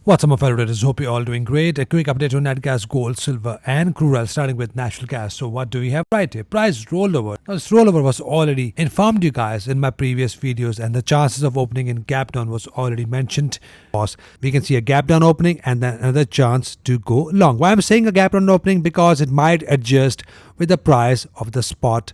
What's up, my fellow traders? Hope you're all doing great. A quick update on nat gas, gold, silver, and crude oil, starting with natural gas. So what do we have right here? Price rolled over. Now, this rollover was already informed you guys in my previous videos, and the chances of opening in gap down was already mentioned. We can see a gap down opening and then another chance to go long. Why I'm saying a gap down opening? Because it might adjust with the price of the spot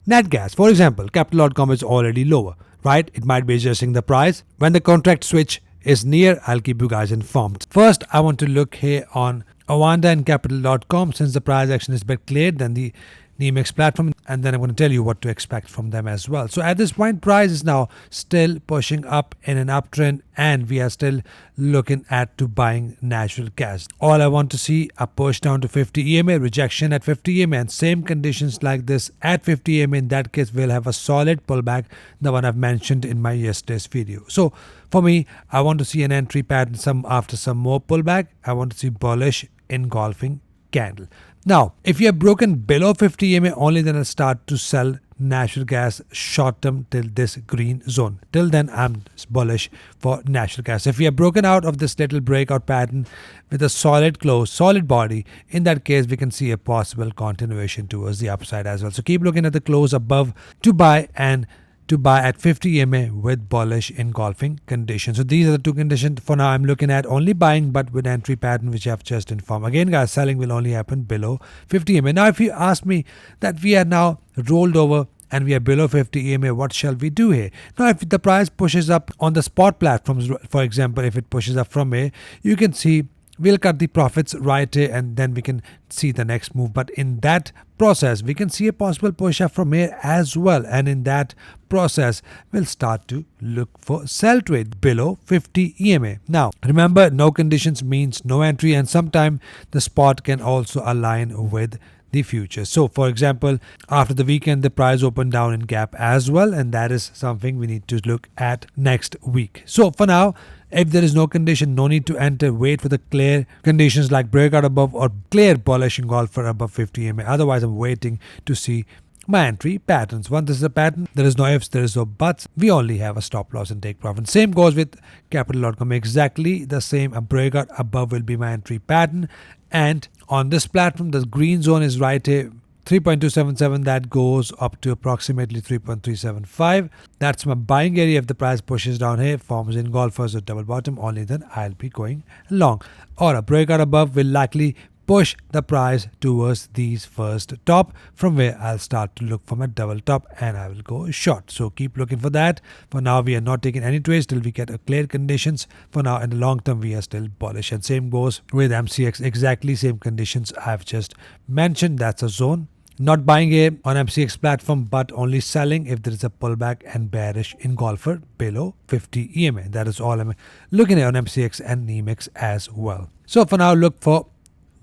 nat gas. For example, capital.com is already lower, right? It might be adjusting the price. When the contract switch is near, I'll keep you guys informed. First, I want to look here on Awanda and Capital.com. Since the price action is a bit cleared than the NEMX platform, and then I'm going to tell you what to expect from them as well. So at this point, price is now still pushing up in an uptrend, and we are still looking at to buying natural gas. All I want to see a push down to 50 EMA, rejection at 50 EMA, and same conditions like this at 50 EMA. In that case, we'll have a solid pullback, the one I've mentioned in my yesterday's video. So for me, I want to see an entry pattern after some more pullback. I want to see bullish engulfing candle. Now, if you have broken below 50 EMA only, then I'll start to sell natural gas short term till this green zone. Till then, I'm bullish for natural gas. If we have broken out of this little breakout pattern with a solid close, solid body, in that case, we can see a possible continuation towards the upside as well. So keep looking at the close above to buy, and to buy at 50 EMA with bullish engulfing conditions. So these are the two conditions. For now, I'm looking at only buying, but with entry pattern, which I've just informed. Again, guys, selling will only happen below 50 EMA. Now, if you ask me that we are now rolled over and we are below 50 EMA, what shall we do here? Now, if the price pushes up on the spot platforms, for example, if it pushes up from here, you can see we'll cut the profits right here, and then we can see the next move. But in that process, we can see a possible push up from here as well. And in that process, we'll start to look for sell trade below 50 EMA. Now, remember, no conditions means no entry, and sometime the spot can also align with the future. So, for example, after the weekend, the price opened down in gap as well, and that is something we need to look at next week. So, for now, if there is no condition, no need to enter. Wait for the clear conditions like breakout above or clear bullish engulfer above 50 EMA. Otherwise, I'm waiting to see my entry patterns. Once this is a pattern, there is no ifs, there is no buts. We only have a stop loss and take profit. Same goes with capital.com. Exactly the same. A breakout above will be my entry pattern. And on this platform, the green zone is right here. 3.277, that goes up to approximately 3.375. That's my buying area. If the price pushes down here, forms engulfers or double bottom, only then I'll be going long. Or a breakout above will likely push the price towards these first top, from where I'll start to look for my double top and I will go short. So keep looking for that. For now, we are not taking any trades till we get a clear conditions. For now, in the long term, we are still bullish, and same goes with MCX. Exactly same conditions I've just mentioned. That's a zone. Not buying here on MCX platform, but only selling if there is a pullback and bearish engulfer below 50 EMA. That is all I'm looking at on MCX and NEMX as well. So for now, look for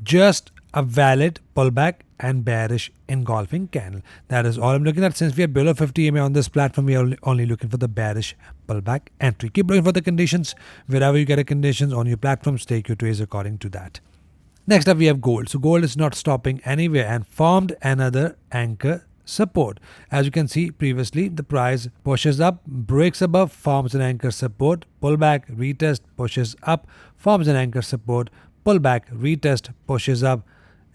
just a valid pullback and bearish engulfing candle. That is all I'm looking at. Since we are below 50 EMA on this platform, we are only looking for the bearish pullback entry. Keep looking for the conditions. Wherever you get a conditions on your platforms, take your trades according to that. Next up, we have gold. So gold is not stopping anywhere and formed another anchor support. As you can see previously, the price pushes up, breaks above, forms an anchor support, pullback, retest, pushes up, forms an anchor support, pullback, retest, pushes up,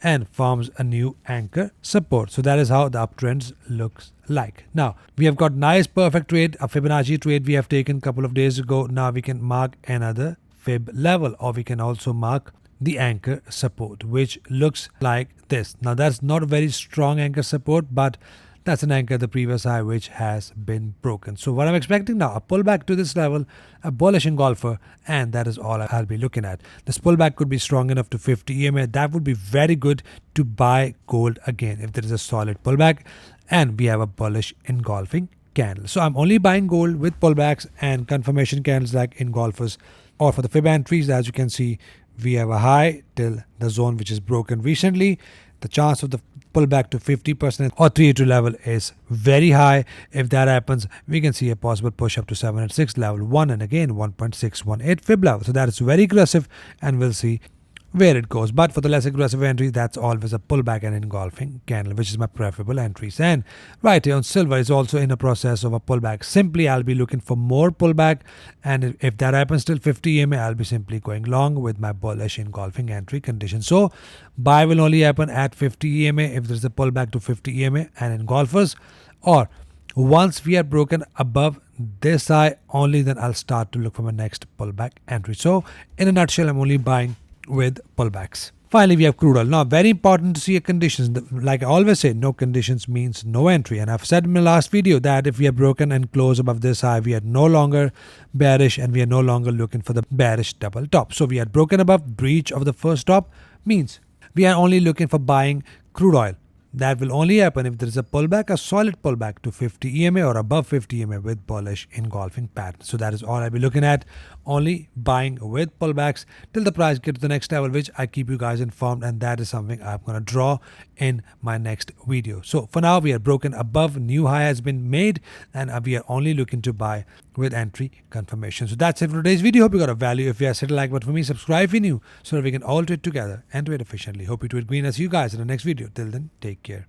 and forms a new anchor support. So that is how the uptrends looks like. Now, we have got nice perfect trade, a Fibonacci trade we have taken a couple of days ago. Now we can mark another fib level, or we can also mark the anchor support, which looks like this. Now, that's not a very strong anchor support, but that's an anchor, the previous high, which has been broken. So what I'm expecting now, a pullback to this level, a bullish engulfer, and that is all I'll be looking at. This pullback could be strong enough to 50 EMA. That would be very good to buy gold again if there is a solid pullback and we have a bullish engulfing candle. So I'm only buying gold with pullbacks and confirmation candles like engulfers. Or for the fib entries, as you can see, we have a high till the zone which is broken recently. The chance of the pullback to 50% or 382 level is very high. If that happens, we can see a possible push up to 706 level 1, and again 1.618 fib level. So that is very aggressive, and we'll see where it goes. But for the less aggressive entry, that's always a pullback and engulfing candle, which is my preferable entries. And right here on silver is also in a process of a pullback. Simply, I'll be looking for more pullback, and if that happens till 50 EMA, I'll be simply going long with my bullish engulfing entry condition. So buy will only happen at 50 EMA if there's a pullback to 50 EMA and engulfers, or once we are broken above this high, only then I'll start to look for my next pullback entry. So in a nutshell, I'm only buying with pullbacks. Finally, we have crude oil. Now, very important to see a conditions. Like I always say, no conditions means no entry. And I've said in my last video that if we are broken and close above this high, we are no longer bearish and we are no longer looking for the bearish double top. So we are broken above, breach of the first top means we are only looking for buying crude oil. That will only happen if there is a pullback, a solid pullback to 50 EMA or above 50 EMA with bullish engulfing pattern. So that is all I'll be looking at, only buying with pullbacks till the price get to the next level, which I keep you guys informed, and that is something I'm going to draw in my next video. So for now, we are broken above, new high has been made, and we are only looking to buy with entry confirmation. So that's it for today's video. Hope you got a value. If you have, hit a like button for me, subscribe if you're new, so that we can all trade together and trade efficiently. Hope you trade green. I'll see you guys in the next video. Till then, take care.